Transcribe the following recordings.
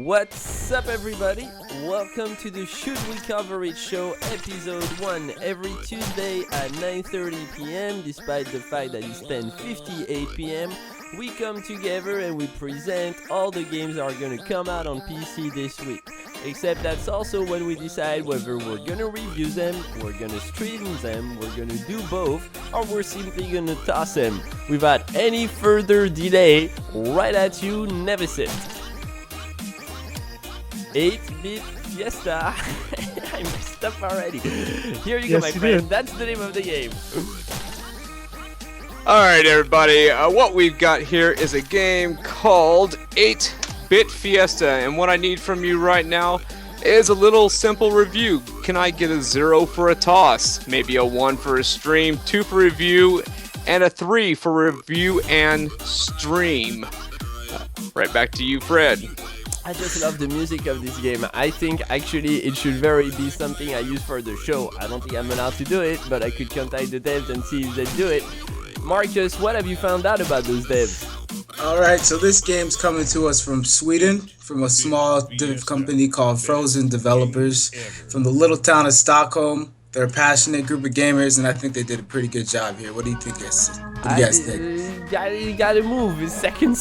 What's up, everybody? Welcome to the Should We Cover It Show, episode 1, every Tuesday at 9:30 p.m. Despite the fact that it's 10:58 p.m., we come together and we present all the games that are going to come out on PC this week. Except that's also when we decide whether we're going to review them, we're going to stream them, we're going to do both, or we're simply going to toss them. Without any further delay, right at you, never sit. 8-bit Fiesta. I messed up already. Here you go, my friend. That's the name of the game. Alright, everybody. What we've got here is a game called 8-bit Fiesta. And what I need from you right now is a little simple review. Can I get a 0 for a toss? Maybe a 1 for a stream, 2 for review, and a 3 for review and stream. Right back to you, Fred. I just love the music of this game. I think actually it should very be something I use for the show. I don't think I'm allowed to do it, but I could contact the devs and see if they do it. Marcus, what have you found out about those devs? Alright, so this game's coming to us from Sweden, from a small dev company called Frozen Developers, from the little town of Stockholm. They're a passionate group of gamers, and I think they did a pretty good job here. What do you think, guys? What do you guys think? You gotta move. Second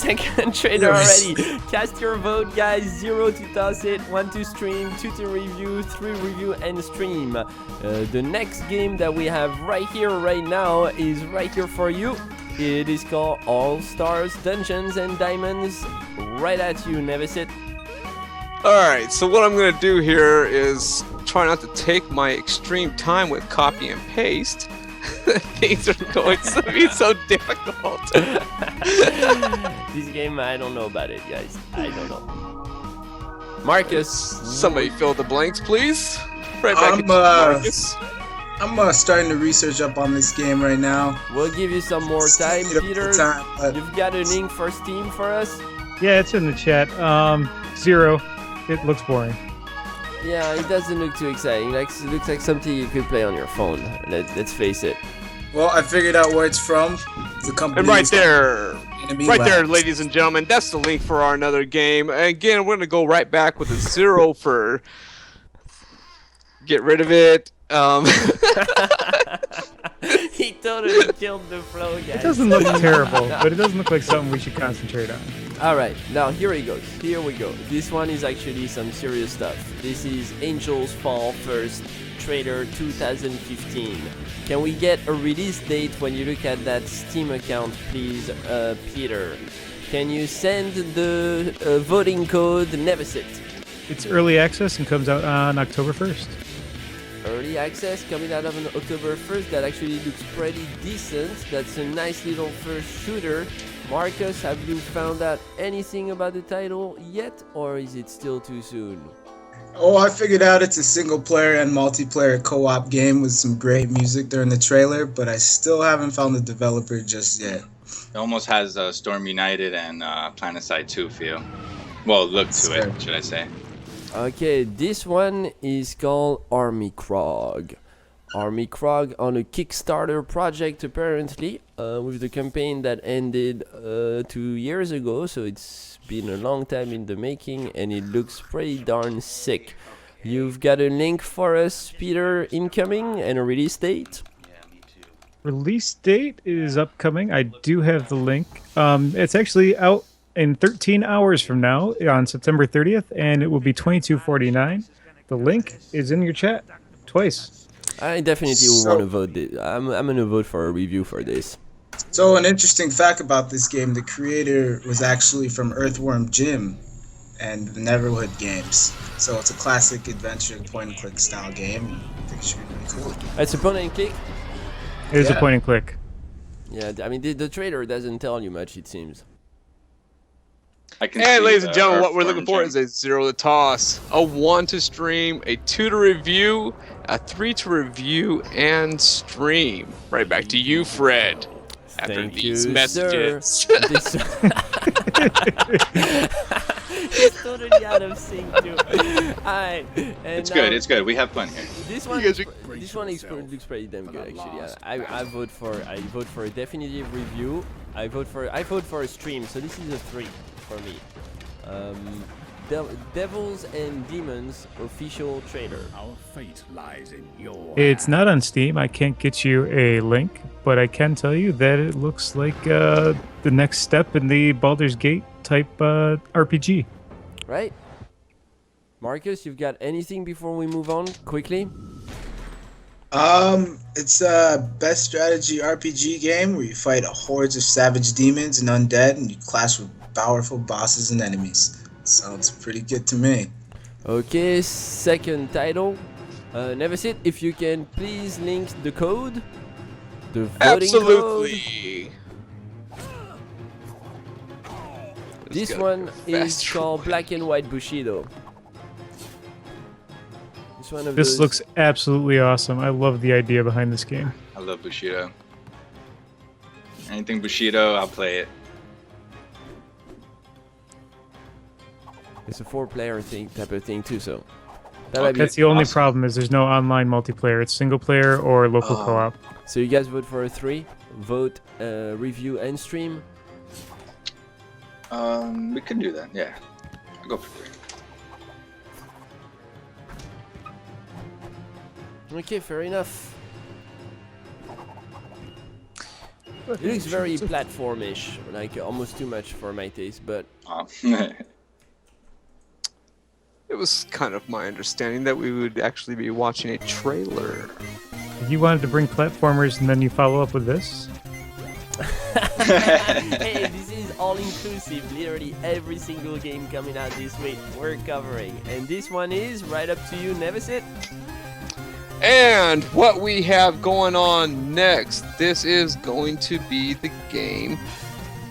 trader already. Cast your vote, guys. 0 to toss it, 1 to stream, 2 to review, 3 review and stream. The next game that we have right here, right now, is right here for you. It is called All Stars Dungeons and Diamonds. Right at you, Nevesit. Alright, so what I'm going to do here is try not to take my extreme time with copy and paste. Things are going to be so difficult. This game, I don't know about it, guys. I don't know. Marcus. Somebody fill the blanks, please. Right back to Marcus. I'm starting to research up on this game right now. We'll give you some more time, Peter. You've got a link for Steam for us? Yeah, it's in the chat. 0. It looks boring. Yeah, it doesn't look too exciting. It looks like something you could play on your phone. Let's face it. Well, I figured out where it's from. The company. And right there, ladies and gentlemen, that's the link for our another game. Again, we're gonna go right back with a 0 for get rid of it. He totally killed the flow, guys. It doesn't look terrible, but it doesn't look like something we should concentrate on. Alright, now here it goes. Here we go. This one is actually some serious stuff. This is Angels Fall 1st Trailer 2015. Can we get a release date when you look at that Steam account, please, Peter? Can you send the voting code Nevesit? It's early access and comes out on October 1st. Early access coming out of an October 1st. That actually looks pretty decent. That's a nice little first shooter. Marcus, have you found out anything about the title yet, or is it still too soon? Oh, I figured out it's a single-player and multiplayer co-op game with some great music during the trailer, but I still haven't found the developer just yet. It almost has Storm United and Planetside 2 feel. Well, look to it, should I say. Okay, this one is called Army Krog. Army Krog on a Kickstarter project apparently, with the campaign that ended 2 years ago, so it's been a long time in the making and it looks pretty darn sick. You've got a link for us, Peter, incoming, and a release date? Release date is upcoming. I do have the link. It's actually out in 13 hours from now on September 30th, and it will be $22.49. The link is in your chat twice. I definitely want to vote this. I'm going to vote for a review for this. So an interesting fact about this game, the creator was actually from Earthworm Jim and the Neverhood games. So it's a classic adventure point-and-click style game. I think it should be really cool. It's a point-and-click? It is a point-and-click. Yeah, I mean, the trailer doesn't tell you much, it seems. And ladies and gentlemen, what we're looking for is a 0 to toss, a 1 to stream, a 2 to review, a 3 to review and stream. Right back to you, Fred. After Thank these you, messages. It's totally out of sync, too. Alright. It's good. It's good. We have fun here. This one looks pretty damn good, actually. I vote for a definitive review. I vote for a stream. So this is a 3 for me. Devils and Demons official trailer. Our fate lies in your It's not on Steam. I can't get you a link, but I can tell you that it looks like the next step in the Baldur's Gate type RPG. Right? Marcus, you've got anything before we move on quickly? It's a best strategy RPG game where you fight hordes of savage demons and undead, and you clash with powerful bosses and enemies. Sounds pretty good to me. Okay, second title. Neversit, if you can please link the code. The voting code. Absolutely. This one is called Black and White Bushido. It's one of This those. looks absolutely awesome. I love the idea behind this game. I love Bushido. Anything Bushido, I'll play it. It's a 4-player thing, type of thing too. So that might be That's the only awesome. problem is there's no online multiplayer. It's single player or local co-op. So you guys vote for a 3. Vote, review, and stream. We could do that. Yeah, I'll go for 3. Okay, fair enough. It looks very platformish, like almost too much for my taste, but It was kind of my understanding that we would actually be watching a trailer. You wanted to bring platformers and then you follow up with this? hey, this is all inclusive. Literally every single game coming out this week we're covering, and this one is right up to you, Neversit. And what we have going on next, this is going to be the game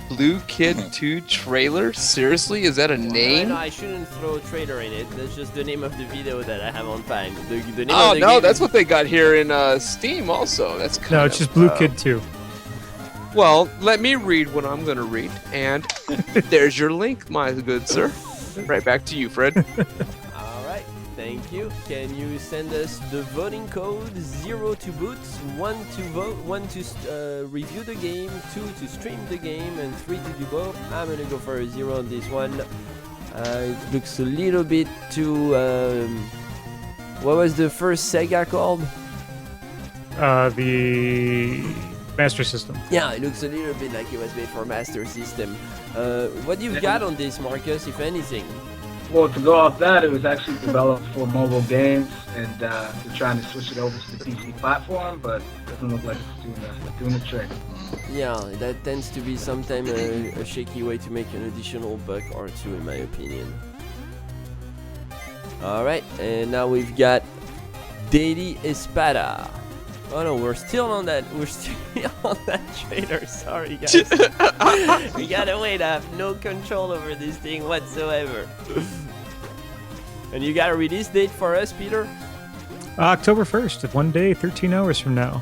Blue Kid 2 trailer. Seriously, is that a name? No, I shouldn't throw a trailer in it. That's just the name of the video that I have on time. The name Oh of the no, game that's is- what they got here in Steam also. That's kind No, of, it's just Blue Kid 2. Well, let me read what I'm going to read, and there's your link, my good sir. Right back to you, Fred. All right, thank you. Can you send us the voting code 0 to boot, 1 to vote, 1 to review the game, 2 to stream the game, and 3 to do both? I'm gonna go for a 0 on this one. It looks a little bit too. What was the first Sega called? The Master System. Yeah, it looks a little bit like it was made for Master System. What do you got on this, Marcus, if anything? Well, to go off that, it was actually developed for mobile games, and they're trying to switch it over to the PC platform, but it doesn't look like it's doing the trick. Yeah, that tends to be sometimes a shaky way to make an additional buck or two, in my opinion. Alright, and now we've got Daily Espada. Oh no, we're still on that trailer, sorry guys. We gotta wait, I have no control over this thing whatsoever. And you got a release date for us, Peter? October 1st, 1 day, 13 hours from now.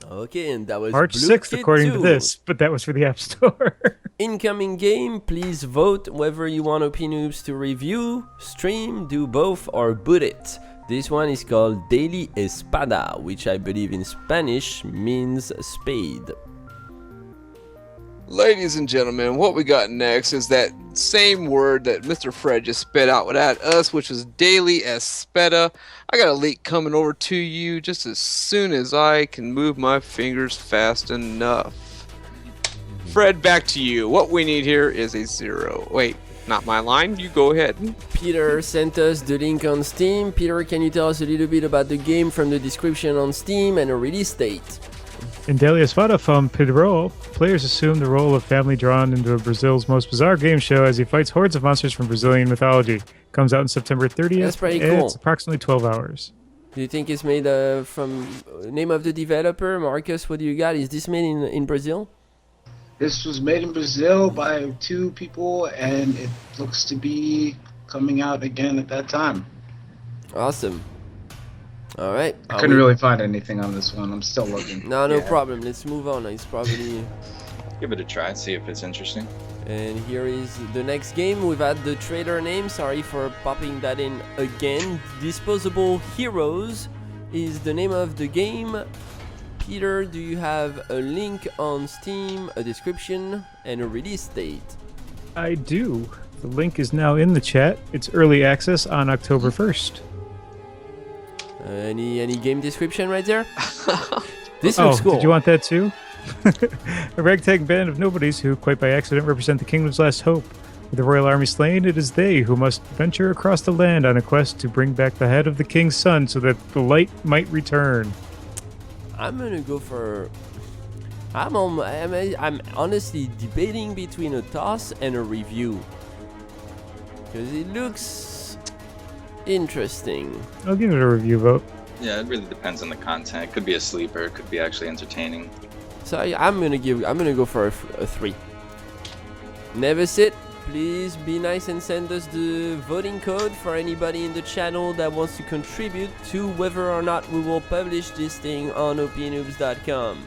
Okay, and that was March Blue 6th, Kid according 2. to this, but that was for the App Store. Incoming game, please vote whether you want OP Noobs to review, stream, do both, or boot it. This one is called Daily Espada, which I believe in Spanish means spade. Ladies and gentlemen, what we got next is that same word that Mr. Fred just spit out at us, which is Daily Espada. I got a leak coming over to you just as soon as I can move my fingers fast enough. Fred, back to you. What we need here is a 0. Wait, not my line. You go ahead. Peter sent us the link on Steam. Peter, can you tell us a little bit about the game from the description on Steam and a release date? In Daily Espada from Pedro, players assume the role of family drawn into Brazil's most bizarre game show as he fights hordes of monsters from Brazilian mythology. Comes out on September 30th. That's pretty and cool. It's approximately 12 hours. Do you think it's made from name of the developer? Marcus, what do you got? Is this made in Brazil? This was made in Brazil by 2 people, and it looks to be coming out again at that time. Awesome. All right. I couldn't really find anything on this one. I'm still looking. No Yeah. problem. Let's move on. It's probably. Give it a try, see if it's interesting. And here is the next game. We've had the trailer name. Sorry for popping that in again. Disposable Heroes is the name of the game. Peter, do you have a link on Steam, a description, and a release date? I do. The link is now in the chat. It's early access on October 1st. Any game description right there? This looks cool. Did you want that too? A ragtag band of nobodies who, quite by accident, represent the kingdom's last hope. With the royal army slain, it is they who must venture across the land on a quest to bring back the head of the king's son so that the light might return. I'm gonna go for. I'm honestly debating between a toss and a review because it looks interesting. I'll give it a review vote. Yeah, it really depends on the content. It could be a sleeper. It could be actually entertaining. So I'm gonna go for a 3. Never sit. Please be nice and send us the voting code for anybody in the channel that wants to contribute to whether or not we will publish this thing on opnoobs.com.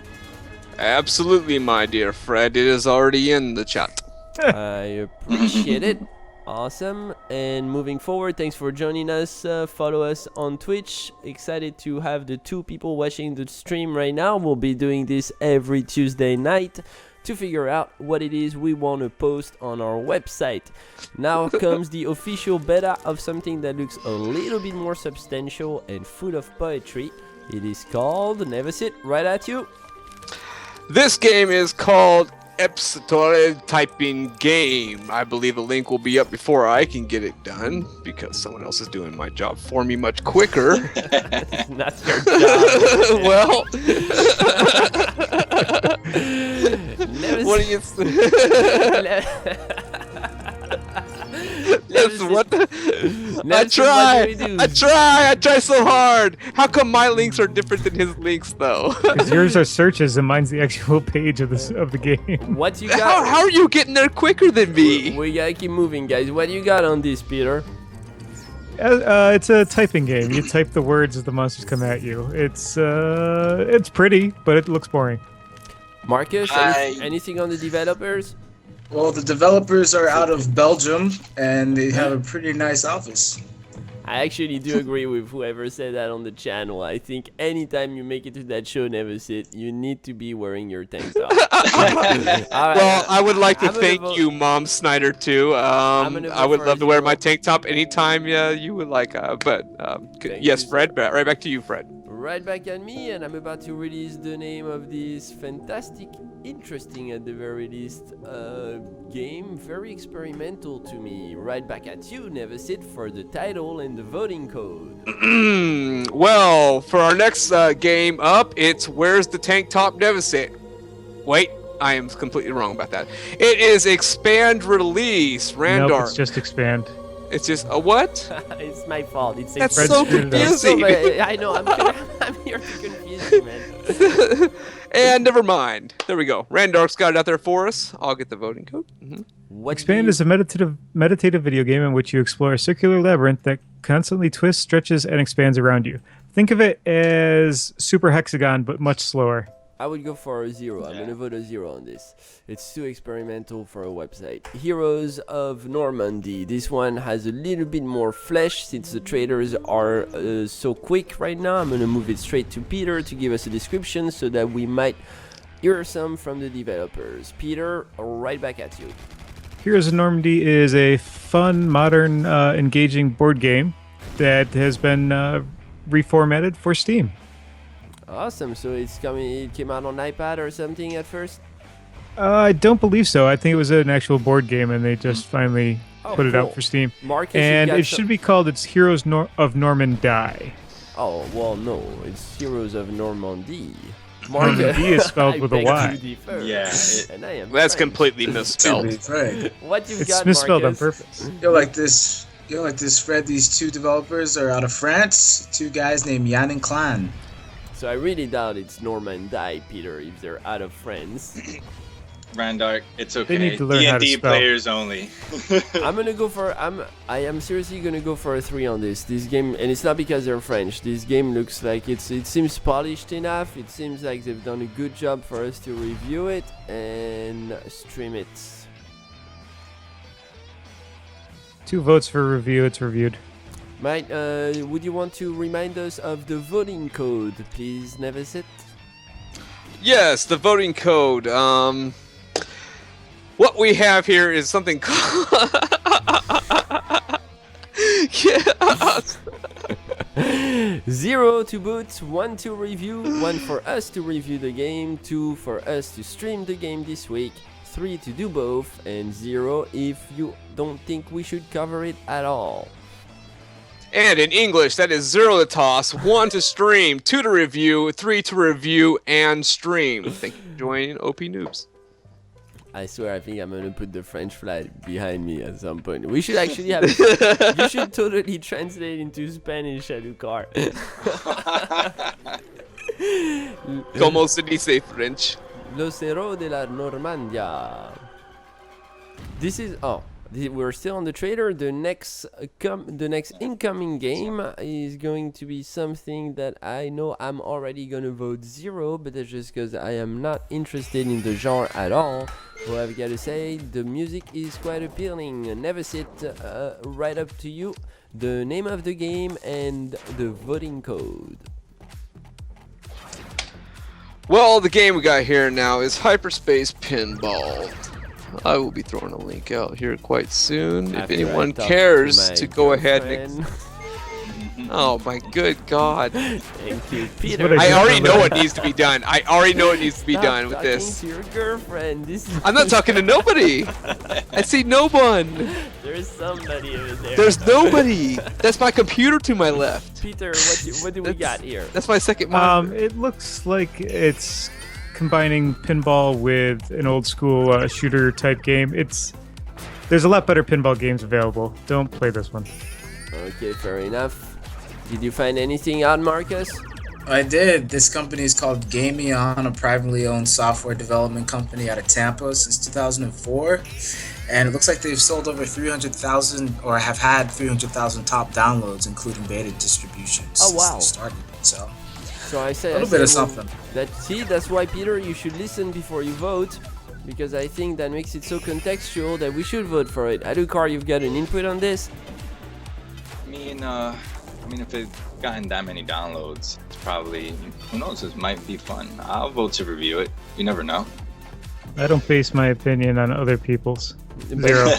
Absolutely, my dear Fred. It is already in the chat. I appreciate it. Awesome. And moving forward, thanks for joining us. Follow us on Twitch. Excited to have the 2 people watching the stream right now. We'll be doing this every Tuesday night to figure out what it is we want to post on our website. Now comes the official beta of something that looks a little bit more substantial and full of poetry. It is called Never Sit. Right at you. This game is called Epsitore Typing Game. I believe a link will be up before I can get it done because someone else is doing my job for me much quicker. That's not your job. Well, what do you That's what I try so hard. How come my links are different than his links though? Because yours are searches and mine's the actual page of the game. What you got? How are you getting there quicker than me? We gotta keep moving, guys. What you got on this, Peter? It's a typing game. You type the words as the monsters come at you. It's pretty, but it looks boring. Marcus, anything on the developers? Well, the developers are out of Belgium, and they have a pretty nice office. I actually do agree with whoever said that on the channel. I think anytime you make it to that show, Never Sit, you need to be wearing your tank top. Well, I would like to thank you, Mom Snyder, too. I would love to wear my tank top anytime you would like. Yes, Fred, right back to you, Fred. Right back at me, and I'm about to release the name of this fantastic, interesting at the very least, game. Very experimental to me. Right back at you, Never Sit, for the title and the voting code. Well, for our next game up, it's Where's the Tank Top Never Sit? Wait, I am completely wrong about that. It is Expand Release, Randark. Nope, it's just Expand. It's just a what? It's my fault. It's That's so confusing. I know. I'm here to confuse you, man. And never mind. There we go. Randark's got it out there for us. I'll get the voting code. Expand is a meditative video game in which you explore a circular labyrinth that constantly twists, stretches, and expands around you. Think of it as Super Hexagon, but much slower. I would go for a 0. I'm gonna vote a 0 on this. It's too experimental for a website. Heroes of Normandy. This one has a little bit more flesh since the trailers are so quick right now. I'm gonna move it straight to Peter to give us a description so that we might hear some from the developers. Peter, right back at you. Heroes of Normandy is a fun, modern, engaging board game that has been reformatted for Steam. Awesome. So it came out on iPad or something at first? I don't believe so. I think it was an actual board game, and they just finally put it out for Steam. Marcus, and it should be called Heroes of Normandy. Oh, well, no. It's Heroes of Normandy. Normandy is spelled with a Y. Yeah. That's completely misspelled. What you It's got, misspelled Marcus? on purpose. You're like this, Fred. These 2 developers are out of France. 2 guys named Yann and Clan. So I really doubt it's Normandy, Peter, if they're out of France. Randark, it's okay. They need to learn how to D&D spell. players only. I'm gonna go for I am seriously gonna go for a 3 on this. This game, and it's not because they're French. This game looks like it seems polished enough. It seems like they've done a good job for us to review it and stream it. 2 votes for review. It's reviewed. Mike, would you want to remind us of the voting code, please, Never Sit? Yes, the voting code. what we have here is something called... Yes. 0 to boot, 1 to review, 1 for us to review the game, 2 for us to stream the game this week, 3 to do both, and 0 if you don't think we should cover it at all. And in English, that is 0 to toss, 1 to stream, 2 to review, 3 to review and stream. Thank you for joining OP Noobs. I swear, I think I'm gonna put the French flag behind me at some point. We should actually have. You should totally translate into Spanish, Alucard. Como se dice French? Los héros de la Normandia. This is we're still on the trailer. The next incoming game is going to be something that I know I'm already gonna vote 0, but that's just because I am not interested in the genre at all. Well, I've got to say, the music is quite appealing. Never sit, right up to you. The name of the game and the voting code. Well, the game we got here now is Hyperspace Pinball. I will be throwing a link out here quite soon. After if anyone I talk cares my to go ahead and... girlfriend. Oh my good God. Thank you, Peter. what I already know what needs to be done. I already know what needs to be Stop done with talking this. to your girlfriend. This is I'm not talking to nobody. I see no one. There's somebody over there. There's nobody. That's my computer to my left. Peter, what do we got here? That's my second monitor. It looks like it's combining pinball with an old school shooter type game. There's a lot better pinball games available. Don't play this one. Okay, fair enough. Did you find anything out, Marcus? I did. This company is called Gameon, a privately owned software development company out of Tampa since 2004. And it looks like they've sold over 300,000 or have had 300,000 top downloads, including beta distributions. Oh, wow. Since they started. So I said a little bit of something. That's why, Peter, you should listen before you vote, because I think that makes it so contextual that we should vote for it. Alucard, you've got an input on this? I mean, if it's gotten that many downloads, it's probably, who knows, this might be fun. I'll vote to review it. You never know. I don't base my opinion on other people's. 0.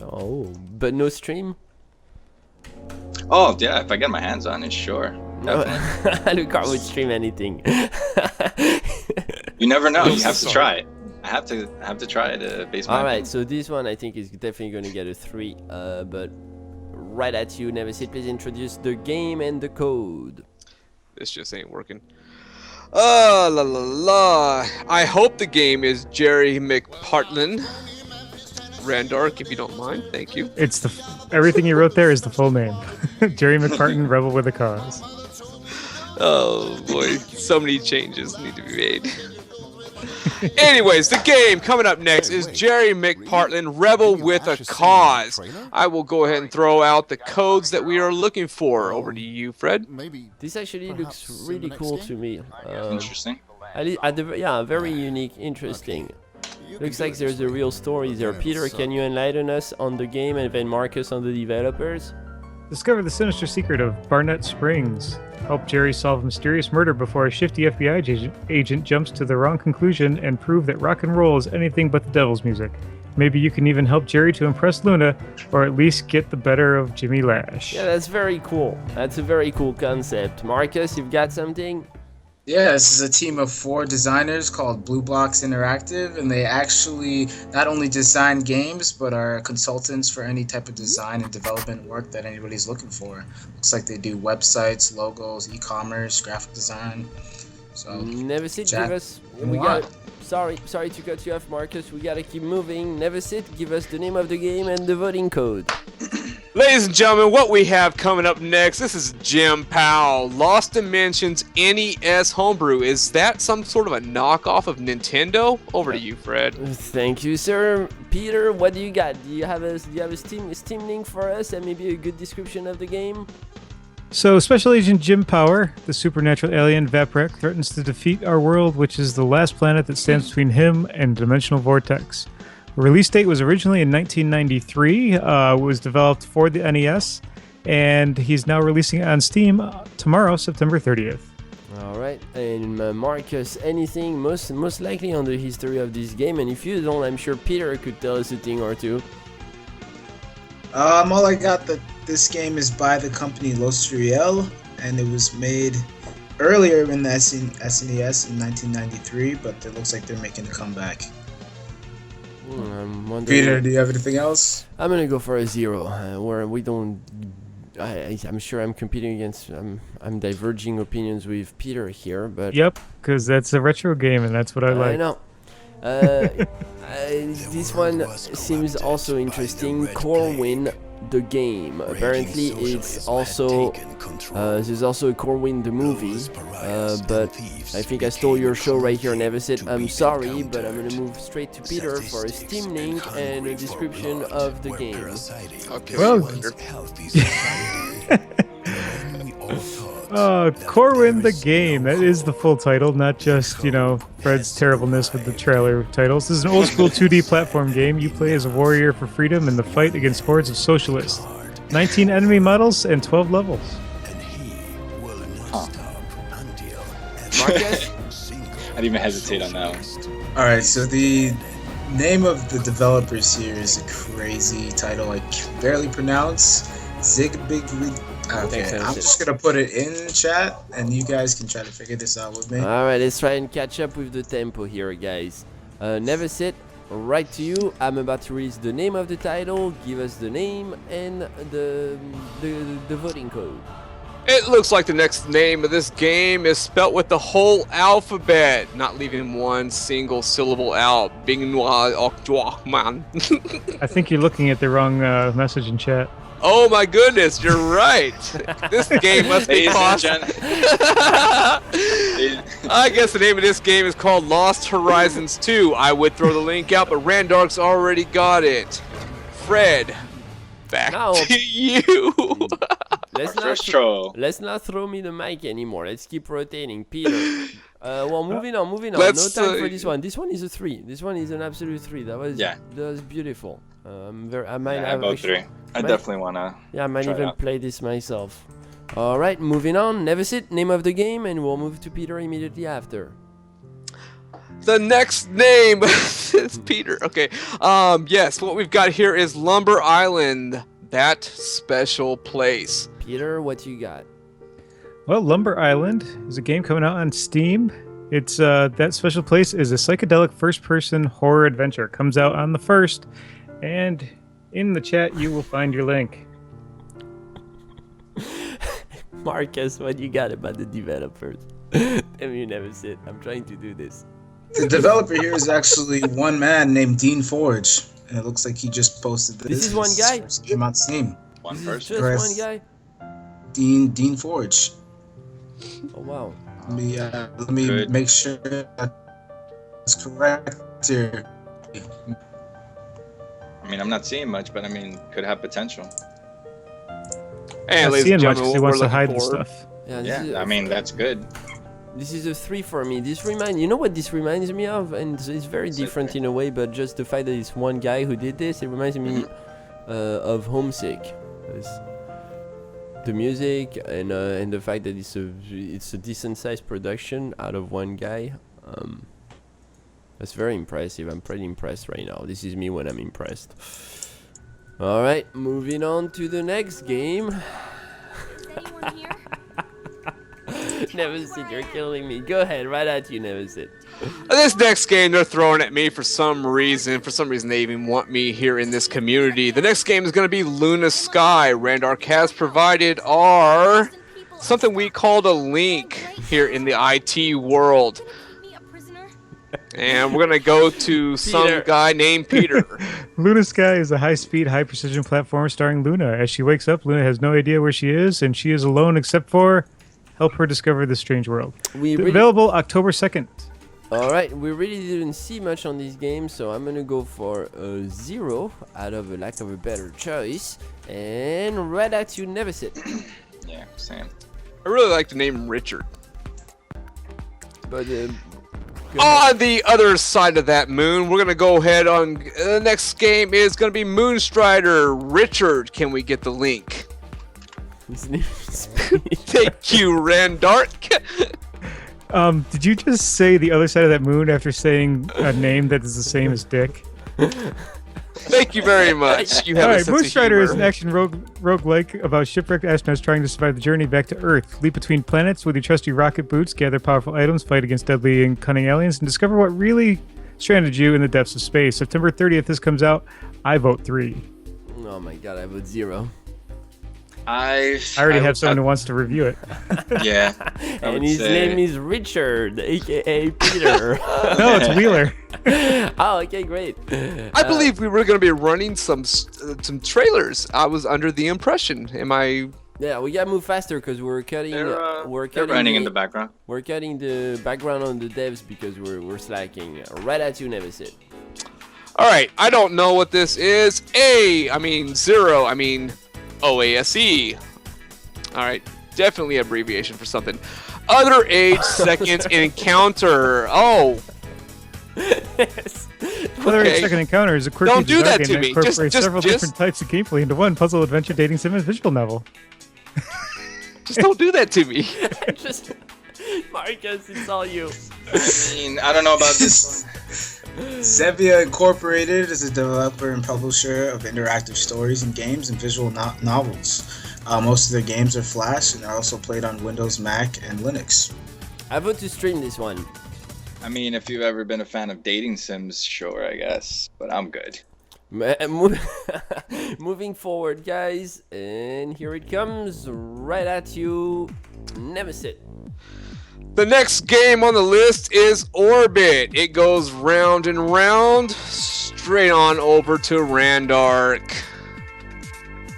Oh, but no stream? Oh, yeah, if I get my hands on it, sure. No, Alucard would stream anything. You never know. You have to try it. I have to try it to base my Alright, opinion. so this one I think is definitely going to get a 3, but right at you, Neversit, please introduce the game and the code. This just ain't working. La la la. I hope the game is Jerry McPartlin. Randark, if you don't mind, thank you. It's everything you wrote there is the full name. Jerry McPartin, Rebel with a Cause. Oh boy, so many changes need to be made. Anyways, the game coming up next is Jerry McPartlin, Rebel with a Cause. I will go ahead and throw out the codes that we are looking for. Over to you, Fred. This actually looks really cool to me. Interesting. Yeah, very unique, interesting. Looks like there's a real story there. Peter, can you enlighten us on the game, and then Marcus on the developers? Discover the sinister secret of Barnett Springs. Help Jerry solve a mysterious murder before a shifty FBI agent jumps to the wrong conclusion and prove that rock and roll is anything but the devil's music. Maybe you can even help Jerry to impress Luna, or at least get the better of Jimmy Lash. Yeah, that's very cool. That's a very cool concept. Marcus, you've got something? Yeah, this is a team of 4 designers called Blue Blocks Interactive, and they actually not only design games, but are consultants for any type of design and development work that anybody's looking for. Looks like they do websites, logos, e-commerce, graphic design. So, Neversit, Jack, give us... what? Sorry to cut you off, Marcus. We gotta keep moving. Neversit, give us the name of the game and the voting code. Ladies and gentlemen, what we have coming up next, this is Jim Powell, Lost Dimensions NES Homebrew. Is that some sort of a knockoff of Nintendo? Over to you, Fred. Thank you, sir. Peter, what do you got? Do you have a Steam link for us and maybe a good description of the game? So, Special Agent Jim Power, the supernatural alien Vaprek, threatens to defeat our world, which is the last planet that stands between him and dimensional vortex. The release date was originally in 1993. Was developed for the NES, and he's now releasing it on Steam tomorrow, September 30th. All right, and Marcus, anything most likely on the history of this game? And if you don't, I'm sure Peter could tell us a thing or two. All I got that this game is by the company Los Riel, and it was made earlier in the SNES in 1993, but it looks like they're making a comeback. I'm wondering. Peter, do you have anything else? I'm gonna go for a 0. Where we don't. I'm sure I'm competing against. I'm diverging opinions with Peter here, but. Yep, because that's a retro game, and that's what I like. I know. This one seems also interesting. Corwin the game. Apparently, it's also there's also a Corwin the movie. But I think I stole your show right here, Neversit. I'm sorry, but I'm gonna move straight to Peter for a Steam link and a description of the game. Okay. Well, Corwin the game. That is the full title, not just, Fred's terribleness with the trailer titles. This is an old school 2D platform game. You play as a warrior for freedom in the fight against hordes of socialists. 19 enemy models and 12 levels. Marcus? I didn't even hesitate on that one. Alright, so the name of the developers here is a crazy title I can barely pronounce. Okay, I'm just gonna put it in chat, and you guys can try to figure this out with me. Alright, let's try and catch up with the tempo here, guys. Neversit, right to you. I'm about to release the name of the title. Give us the name and the voting code. It looks like the next name of this game is spelt with the whole alphabet, not leaving one single syllable out. Bing noir man. I think you're looking at the wrong message in chat. Oh my goodness, you're right. This game must be cost. I guess the name of this game is called Lost Horizons 2. I would throw the link out, but Randark's already got it. Fred, back to you. Let's not throw me the mic anymore. Let's keep rotating. Peter. Well, moving on. No time for this one. This one is a 3. This one is an absolute 3. That was beautiful. I might 3. I definitely wanna. Yeah, I might even play this myself. All right, moving on. Neversit, name of the game, and we'll move to Peter immediately after. The next name is Peter. Okay. Yes, what we've got here is Lumber Island. That special place. Peter, what you got? Well, Lumber Island is a game coming out on Steam. It's that special place is a psychedelic first-person horror adventure. Comes out on the 1st, and in the chat you will find your link. Marcus, what you got about the developers? You Neversit. I'm trying to do this. The developer here is actually one man named Dean Forge, and it looks like he just posted this. This is one guy? Came on Steam. One person? Just one guy? Dean Forge. Oh, wow. Let me make sure that's correct here. I mean, I'm not seeing much, but I mean, could have potential. Hey, Not ladies seeing and much gentlemen, 'cause he we're wants to looking hide the forward. stuff. Yeah, I mean, that's good. This is a 3 for me. You know what this reminds me of? And it's very different in a way, but just the fact that it's one guy who did this, it reminds me of Homesick. The music and the fact that it's a decent sized production out of one guy. That's very impressive. I'm pretty impressed right now. This is me when I'm impressed. Alright, moving on to the next game. Anyone here? Neversit, you're killing me. Go ahead, right at you, Neversit. This next game they're throwing at me for some reason. For some reason, they even want me here in this community. The next game is going to be Luna Sky. Randark has provided our something we called a link here in the IT world. And we're going to go to some guy named Peter. Luna Sky is a high-speed, high-precision platformer starring Luna. As she wakes up, Luna has no idea where she is, and she is alone except for help her discover this strange world. Available October 2nd. Alright, we really didn't see much on this game, so I'm gonna go for a 0 out of a lack of a better choice. And right at you, Neversit. Yeah, same. I really like the name Richard. But on the other side of that moon, we're gonna go ahead on the next game is gonna be Moonstrider. Richard, can we get the link? his name is Thank you, Randark. Did you just say the other side of that moon after saying a name that is the same as Dick? Thank you very much. You have All a right, sense Moon of Strider is an humor. action roguelike about shipwrecked astronauts trying to survive the journey back to Earth. Leap between planets with your trusty rocket boots, gather powerful items, fight against deadly and cunning aliens, and discover what really stranded you in the depths of space. September 30th, this comes out. I vote 3. Oh my god, I vote 0. I already have someone who wants to review it. Yeah. And his name is Richard, aka Peter. No, it's Wheeler. Oh, okay, great. I believe we were going to be running some trailers. I was under the impression. Am I? Yeah, we gotta move faster because we're cutting. They're running in the background. We're cutting the background on the devs because we're slacking. Right at you, Nevesit. All right. I don't know what this is. Zero. OASE. All right. Definitely abbreviation for something. Other age second encounter. Oh. Yes. Other Okay. second encounter is a quirky Don't do that design to that me. incorporates Just- several different types of gameplay into one puzzle, adventure, dating sim, and visual novel. Just don't do that to me. Just Marcus, it's all you. I don't know about this one. Zevia Incorporated is a developer and publisher of interactive stories and games and visual novels. Most of their games are Flash and are also played on Windows, Mac, and Linux. I vote to stream this one. I mean, if you've ever been a fan of dating sims, sure, I guess. But I'm good. Moving forward, guys, and here it comes, right at you, Nemesis. The next game on the list is Orbit. It goes round and round, straight on over to Randark.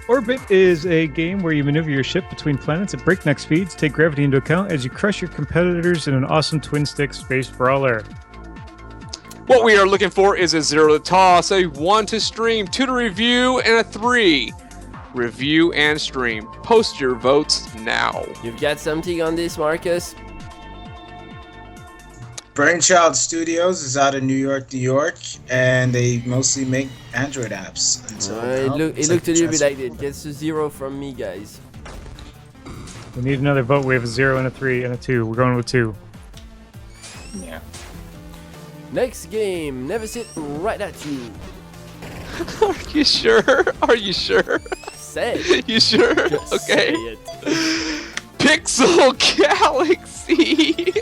Orbit is a game where you maneuver your ship between planets at breakneck speeds, take gravity into account as you crush your competitors in an awesome twin-stick space brawler. What we are looking for is a 0 to toss, a 1 to stream, 2 to review, and a 3. Review and stream. Post your votes now. You've got something on this, Marcus? Brainchild Studios is out of New York, and they mostly make Android apps. And so It now looked it's a little bit transfer- like it. Gets a 0 from me, guys. We need another vote. We have a 0 and a 3 and a 2. We're going with 2. Yeah. Next game, Nevesit, right at you. Are you sure? Are you sure? Say it. You sure? Just Okay. say it. Pixel Galaxy.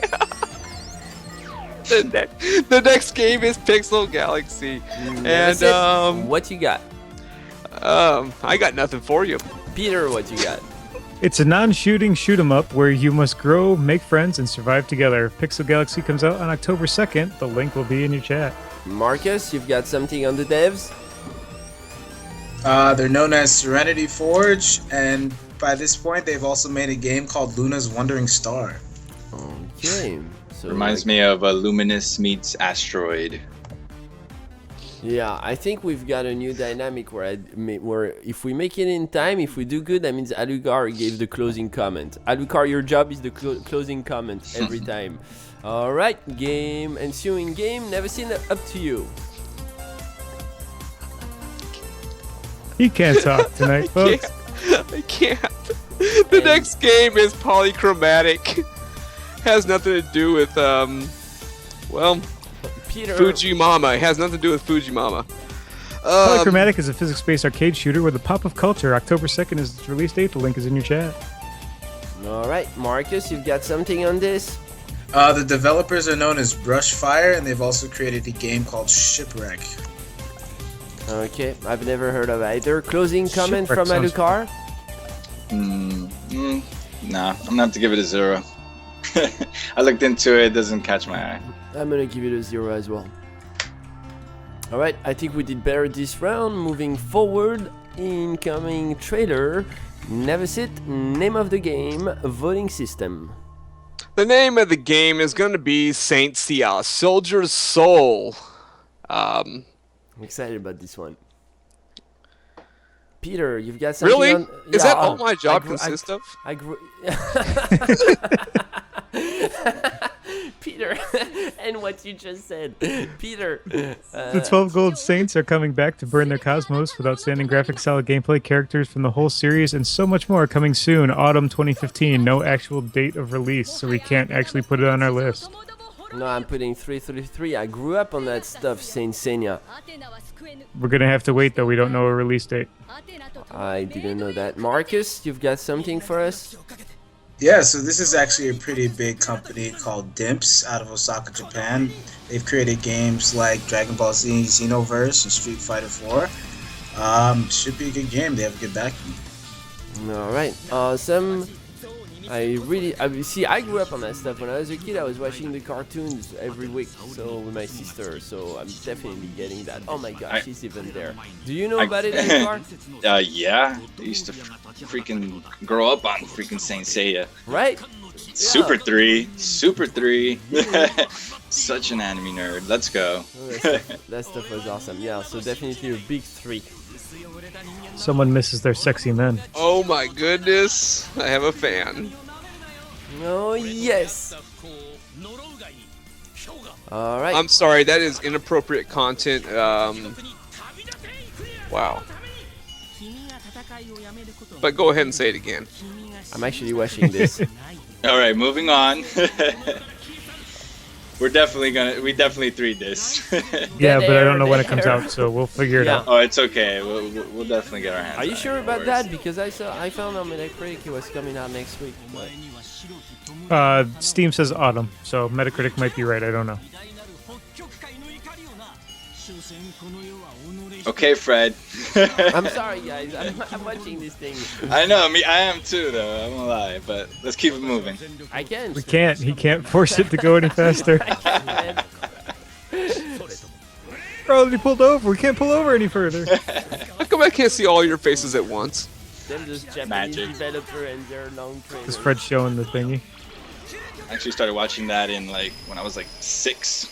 The next game is Pixel Galaxy. Nevesit, what you got? I got nothing for you. Peter, what you got? It's a non-shooting shoot-'em-up where you must grow, make friends, and survive together. Pixel Galaxy comes out on October 2nd. The link will be in your chat. Marcus, you've got something on the devs? They're known as Serenity Forge, and by this point, they've also made a game called Luna's Wandering Star. Okay. So Reminds me of a Luminous meets Asteroid. Yeah, I think we've got a new dynamic where if we make it in time, if we do good, that means Alucard gave the closing comment. Alucard, your job is the closing comment every time. All right, ensuing game, Nevesin, up to you. He can't talk tonight, folks. I can't. The next game is Polychromatic. Has nothing to do with Peter. Fujimama. It has nothing to do with Fujimama. Polychromatic is a physics-based arcade shooter with a pop of culture. October 2nd is its release date. The link is in your chat. All right, Marcus, you've got something on this? The developers are known as Brushfire, and they've also created a game called Shipwreck. Okay, I've never heard of either. Closing comment Shipwreck from sounds Alucard? Nah, I'm gonna have to give it a 0. I looked into it, doesn't catch my eye. I'm gonna give it a 0 as well. Alright, I think we did better this round. Moving forward, incoming trailer. Nevesit, name of the game, voting system. The name of the game is going to be Saint Seiya, Soldier's Soul. I'm excited about this one. Peter, you've got something Really? on... Is Yeah, that all my job I consists of? Peter, and what you just said, Peter. The 12 Gold Saints are coming back to burn their cosmos with outstanding graphics, solid gameplay, characters from the whole series, and so much more coming soon, autumn 2015. No actual date of release, so we can't actually put it on our list. No, I'm putting 333. I grew up on that stuff, Saint Seiya. We're gonna have to wait though, we don't know a release date. I didn't know that. Marcus, you've got something for us? Yeah, so this is actually a pretty big company called Dimps out of Osaka, Japan. They've created games like Dragon Ball Z Xenoverse and Street Fighter 4. Should be a good game. They have a good backing. Alright, awesome. I grew up on that stuff. When I was a kid, I was watching the cartoons every week, so with my sister, so I'm definitely getting that. Oh my gosh, she's even there. Do you know about it, Edgar? Yeah. I used to freaking grow up on freaking Saint Seiya. Right? Super 3. Such an anime nerd. Let's go. Oh, that stuff was awesome. Yeah, so definitely a big 3. Someone misses their sexy men. Oh my goodness, I have a fan. Oh, yes. Alright. I'm sorry, that is inappropriate content. Wow. But go ahead and say it again. I'm actually watching this. Alright, moving on. We definitely 3'd this. Yeah, but I don't know when it comes out, so we'll figure it out. Oh, it's okay. We'll definitely get our hands on it. Are you sure no about worries. that? Because I found on Metacritic it was coming out next week. But Steam says autumn, so Metacritic might be right, I don't know. Okay, Fred. I'm sorry, guys. I'm watching this thing. I know, I am too, though. I won't lie, but let's keep it moving. I can't. We can't. He can't force it to go any faster. We're already pulled over. We can't pull over any further. How come I can't see all your faces at once? Them just Japanese Magic. developer and their long trailers. Is Fred showing the thingy? I actually started watching that in when I was 6.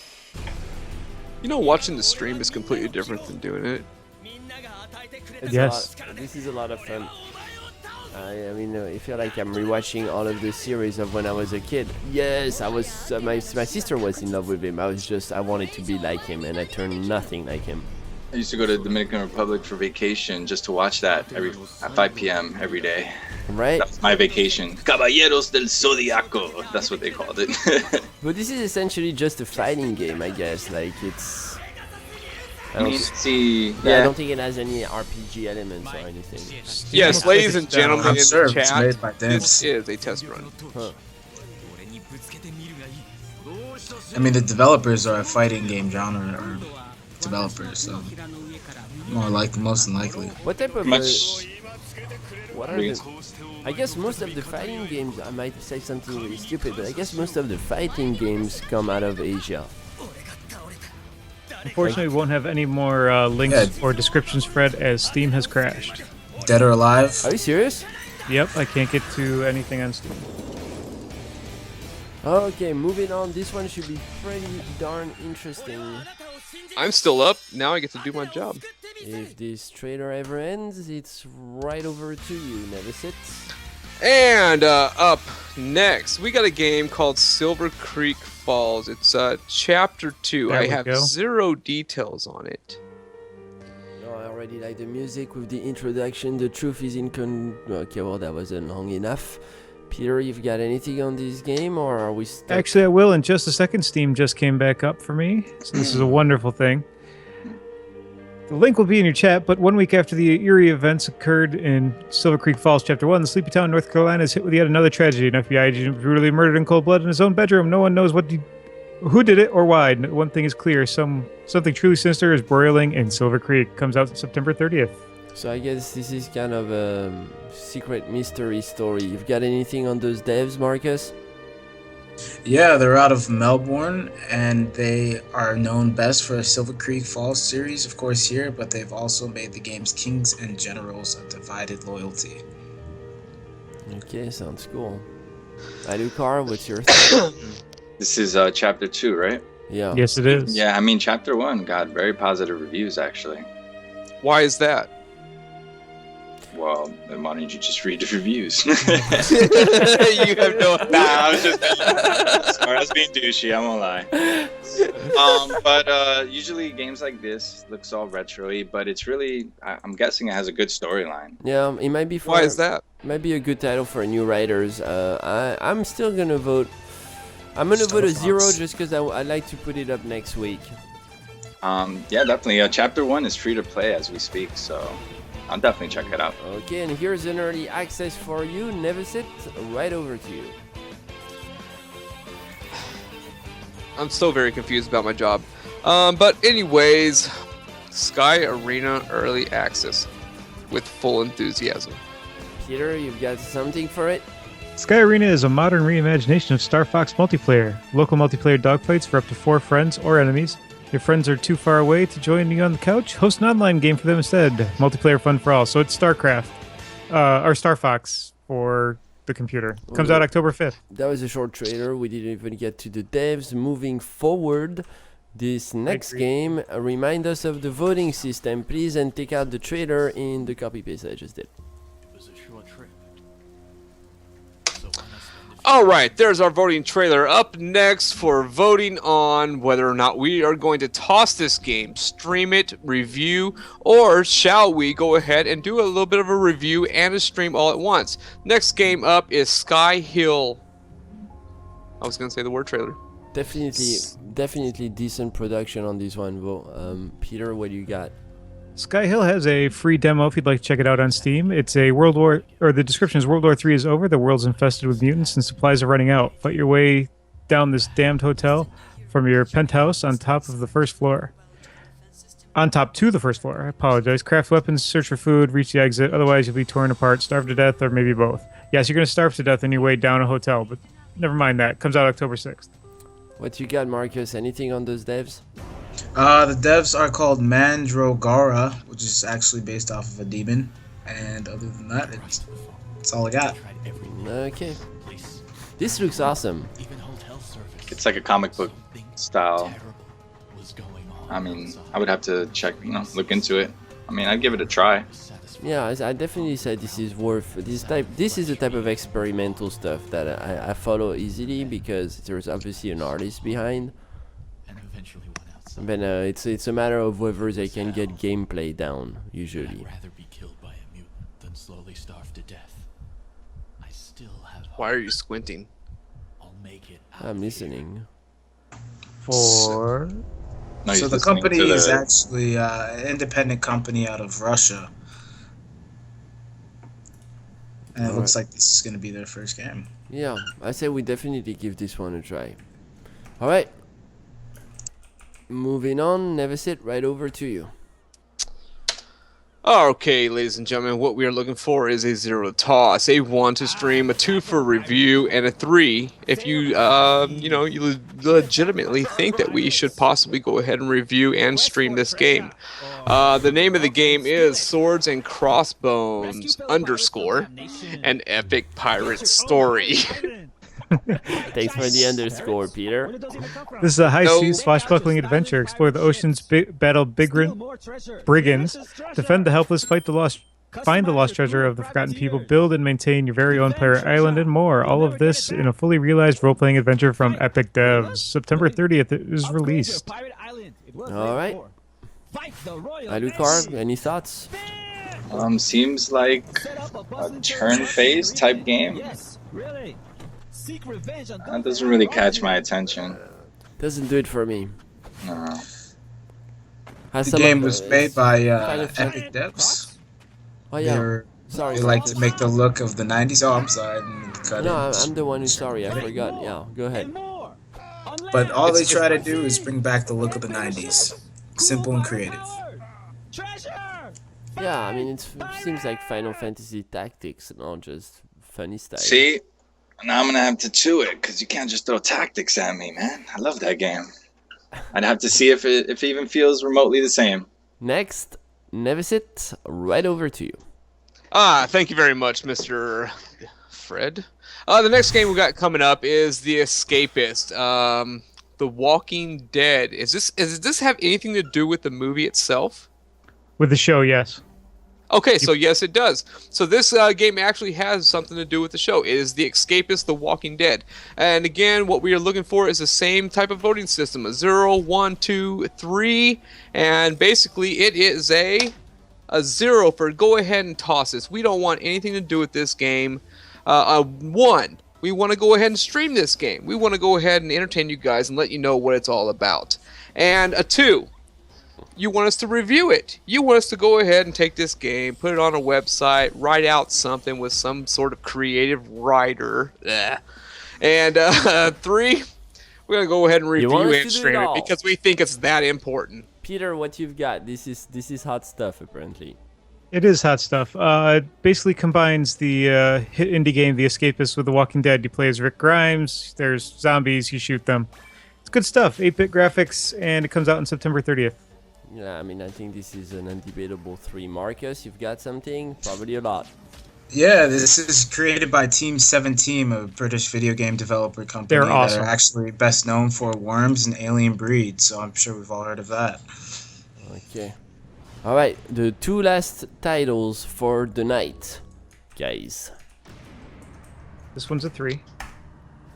You know, watching the stream is completely different than doing it. It's Yes. This is a lot of fun. I mean, I feel like I'm rewatching all of the series of when I was a kid. Yes, I was. My sister was in love with him. I wanted to be like him, and I turned nothing like him. I used to go to the Dominican Republic for vacation just to watch that at 5 p.m. every day. Right? That was my vacation. Caballeros del Zodiaco. That's what they called it. But this is essentially just a fighting game, I guess. Like it's. I mean, see, I don't think it has any RPG elements or anything. Yes, ladies and gentlemen in the Observed, it's chat, made by this Dimps. is a test run. Huh. I mean, the developers are a fighting game genre or developers, so most than likely. What type of what are Please. I guess most of the fighting games, I might say something really stupid, but I guess most of the fighting games come out of Asia. Unfortunately, we won't have any more links or descriptions, Fred, as Steam has crashed. Dead or Alive. Are you serious? Yep, I can't get to anything on Steam. Okay, moving on. This one should be pretty darn interesting. I'm still up. Now I get to do my job. If this trailer ever ends, it's right over to you, Nevesit. And up next, we got a game called Silver Creek Falls. It's Chapter 2. There I we have go. 0 details on it. Oh, I already like the music with the introduction. The truth is okay, well, that wasn't long enough. Peter, you've got anything on this game, or are we stuck? Actually, I will in just a second. Steam just came back up for me, so this is a wonderful thing. The link will be in your chat, but 1 week after the eerie events occurred in Silver Creek Falls, Chapter 1, the sleepy town, North Carolina, is hit with yet another tragedy. An FBI agent was brutally murdered in cold blood in his own bedroom. No one knows who did it or why. One thing is clear. Something truly sinister is broiling in Silver Creek. Comes out September 30th. So I guess this is kind of a secret mystery story. You've got anything on those devs, Marcus? Yeah, they're out of Melbourne, and they are known best for a Silver Creek Falls series, of course, here, but they've also made the games Kings and Generals: A Divided Loyalty. Okay, sounds cool. Alucard, what's your thing? This is Chapter 2, right? Yeah. Yes, it is. Yeah, I mean, Chapter 1 got very positive reviews, actually. Why is that? Well, then why don't you just read the reviews? You have no. Nah, I was just sorry, I was being douchey. I won't lie. But usually games like this looks all retro-y, but it's really, I'm guessing it has a good storyline. Yeah, it might be for. Why is that? Might be a good title for new writers. I'm still gonna vote. I'm gonna vote a 0 just because I'd like to put it up next week. Yeah, definitely. Chapter 1 is free to play as we speak, so I'll definitely check it out. Okay, and here's an early access for you. Never sit. Right over to you. I'm still very confused about my job. But anyways, Sky Arena Early Access with full enthusiasm. Peter, you've got something for it? Sky Arena is a modern reimagination of Star Fox multiplayer. Local multiplayer dogfights for up to 4 friends or enemies. Your friends are too far away to join you on the couch? Host an online game for them instead. Multiplayer fun for all. So it's StarCraft, or Star Fox for the computer. Comes out October 5th. That was a short trailer. We didn't even get to the devs. Moving forward, this next game, remind us of the voting system, please, and take out the trailer in the copy paste I just did. Alright, there's our voting trailer. Up next for voting on whether or not we are going to toss this game, stream it, review, or shall we go ahead and do a little bit of a review and a stream all at once. Next game up is Sky Hill. I was going to say the word trailer. Definitely decent production on this one, Vo. Peter, what do you got? Sky Hill has a free demo if you'd like to check it out on Steam. It's a the description is World War III is over, the world's infested with mutants, and supplies are running out. Fight your way down this damned hotel from your penthouse on top of the first floor. On top to the first floor, I apologize. Craft weapons, search for food, reach the exit, otherwise you'll be torn apart, starve to death, or maybe both. Yes, you're going to starve to death on your way down a hotel, but never mind that. Comes out October 6th. What you got, Marcus? Anything on those devs? The devs are called Mandragora, which is actually based off of a demon. And other than that, it's all I got. Okay. This looks awesome. It's like a comic book style. I mean, I would have to check, look into it. I mean, I'd give it a try. Yeah, I definitely said this is worth this is the type of experimental stuff that I follow easily because there's obviously an artist behind. And then it's a matter of whether they can get gameplay down usually. Why are you squinting? I'm listening. For No, So he's the listening company to is actually an independent company out of Russia. And it looks like this is going to be their first game. Yeah, I say we definitely give this one a try. All right. Moving on, Never Sit, right over to you. Okay, ladies and gentlemen, what we are looking for is a 0 to toss, a 1 to stream, a 2 for review, and a 3 if you, you legitimately think that we should possibly go ahead and review and stream this game. The name of the game is Swords and Crossbones _ an epic pirate story. Thanks for the underscore, Peter. This is a high-seas swashbuckling adventure. Explore the oceans, battle brigands, defend the helpless, find the lost treasure of the forgotten people, build and maintain your very own pirate island, and more. All of this in a fully realized role-playing adventure from Epic Devs. September 30th it is released. All right. Alucard, any thoughts? Seems like a turn-based type game. That doesn't really catch my attention. Doesn't do it for me. No. The game was made by Epic Devs. Oh yeah. Sorry. They like to make the look of the 90s. Oh, I'm sorry. I didn't mean to cut No, it. I'm the one who's sorry. I forgot. Yeah, go ahead. But all they try to do is bring back the look of the 90s. Simple and creative. Yeah, I mean, it seems like Final Fantasy Tactics, not just funny style. See? Now I'm gonna have to chew it because you can't just throw tactics at me, man. I love that game. I'd have to see if it even feels remotely the same. Next, Never Sit, right over to you. Thank you very much, Mr. Fred. The next game we got coming up is The Escapist. The Walking Dead. Does this have anything to do with the movie itself? With the show, yes. Okay, so yes, it does. So this game actually has something to do with the show. It is The Escapist, The Walking Dead. And again, what we are looking for is the same type of voting system, a 0, 1, 2, 3. And basically, it is a 0 for go ahead and toss this. We don't want anything to do with this game. A 1, we want to go ahead and stream this game. We want to go ahead and entertain you guys and let you know what it's all about. And a 2, you want us to review it. You want us to go ahead and take this game, put it on a website, write out something with some sort of creative writer. And 3, we're going to go ahead and review want us to and do stream it it all. because we think it's that important. Peter, what you've got? This is hot stuff apparently. It is hot stuff. It basically combines the hit indie game The Escapist with The Walking Dead. You play as Rick Grimes. There's zombies. You shoot them. It's good stuff. 8-bit graphics, and it comes out on September 30th. Yeah, I mean, I think this is an undebatable 3. Marcus, you've got something? Probably a lot. Yeah, this is created by Team 17, a British video game developer company They're awesome. that are actually best known for Worms and Alien Breed, so I'm sure we've all heard of that. Okay. All right, the 2 last titles for the night, guys. This one's a 3.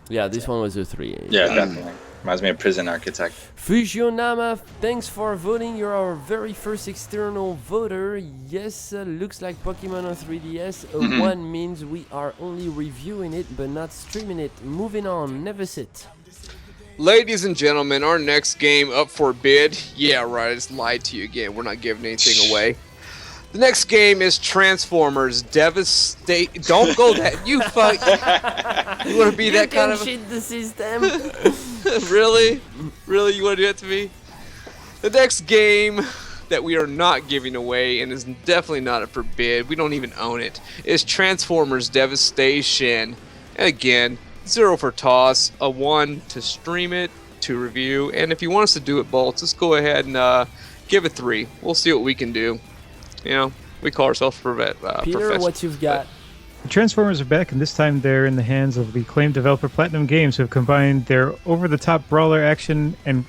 Yeah, this one was a 3. Yeah, definitely. Reminds me of Prison Architect. Fujionama, thanks for voting. You're our very first external voter. Yes, looks like Pokemon on 3DS. A 1 means we are only reviewing it but not streaming it. Moving on, never sit. Ladies and gentlemen, our next game up for bid. Yeah, right, I just lied to you again. We're not giving anything away. The next game is Transformers Devastate. Don't go that. You fuck. You want to be that kind of. Cheat the system. Really? Really? You want to do that to me? The next game that we are not giving away and is definitely not a forbid, we don't even own it, is Transformers Devastation. And again, 0 for toss, a 1 to stream it, to review, and if you want us to do it both, just go ahead and give it 3. We'll see what we can do. You know, we call ourselves Peter, professionals. what you've got? The Transformers are back, and this time they're in the hands of the acclaimed developer Platinum Games, who have combined their over-the-top brawler action and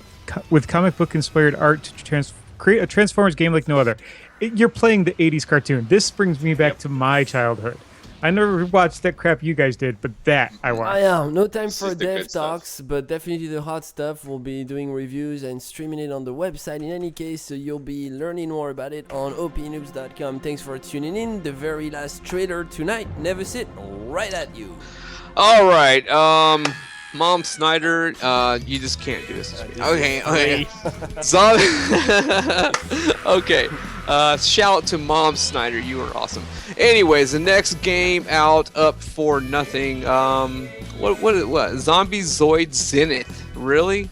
with comic book-inspired art to create a Transformers game like no other. You're playing the 80s cartoon. This brings me back to my childhood. I never watched that crap you guys did, but that I watched. Yeah, no time This for is the dev good stuff. talks, but definitely the hot stuff. We'll be doing reviews and streaming it on the website. In any case, so you'll be learning more about it on opnoobs.com. Thanks for tuning in. The very last trailer tonight. Never sit right at you. All right, Mom Snyder, you just can't do this to me. Okay. Zombie. Okay. Shout out to Mom Snyder, you are awesome. Anyways, the next game out up for nothing. What? Zombie Zoid Zenith. Really?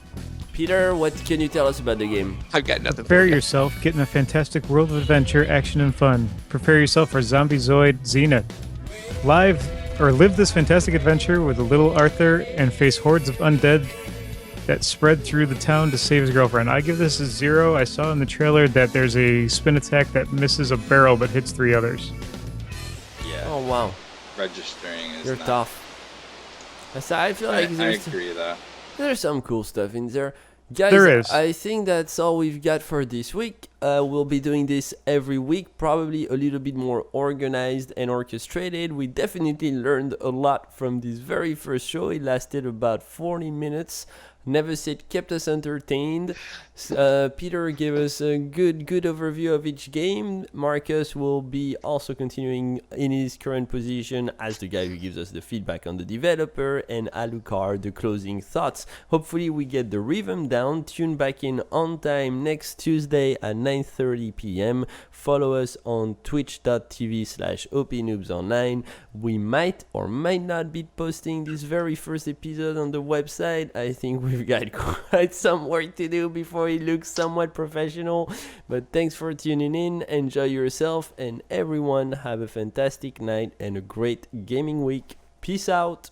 Peter, what can you tell us about the game? I've got nothing. Prepare yourself, get in a fantastic world of adventure, action, and fun. Prepare yourself for Zombie Zoid Zenith. Live this fantastic adventure with a little Arthur and face hordes of undead that spread through the town to save his girlfriend. I give this a 0. I saw in the trailer that there's a spin attack that misses a barrel but hits 3 others. Yeah. Oh wow, Registering is you're not... tough. I feel like I agree with that. there's some cool stuff in there. Guys, There is. I think that's all we've got for this week. We'll be doing this every week, probably a little bit more organized and orchestrated. We definitely learned a lot from this very first show. It lasted about 40 minutes. Never Sit kept us entertained. Peter gave us a good overview of each game. Marcus will be also continuing in his current position as the guy who gives us the feedback on the developer, and Alucard the closing thoughts. Hopefully we get the rhythm down. Tune back in on time next Tuesday at 9:30 p.m. Follow us on twitch.tv/opnoobsonline. We might or might not be posting this very first episode on the website. I think we've got quite some work to do before it looks somewhat professional. But thanks for tuning in. Enjoy yourself, and everyone have a fantastic night and a great gaming week. Peace out.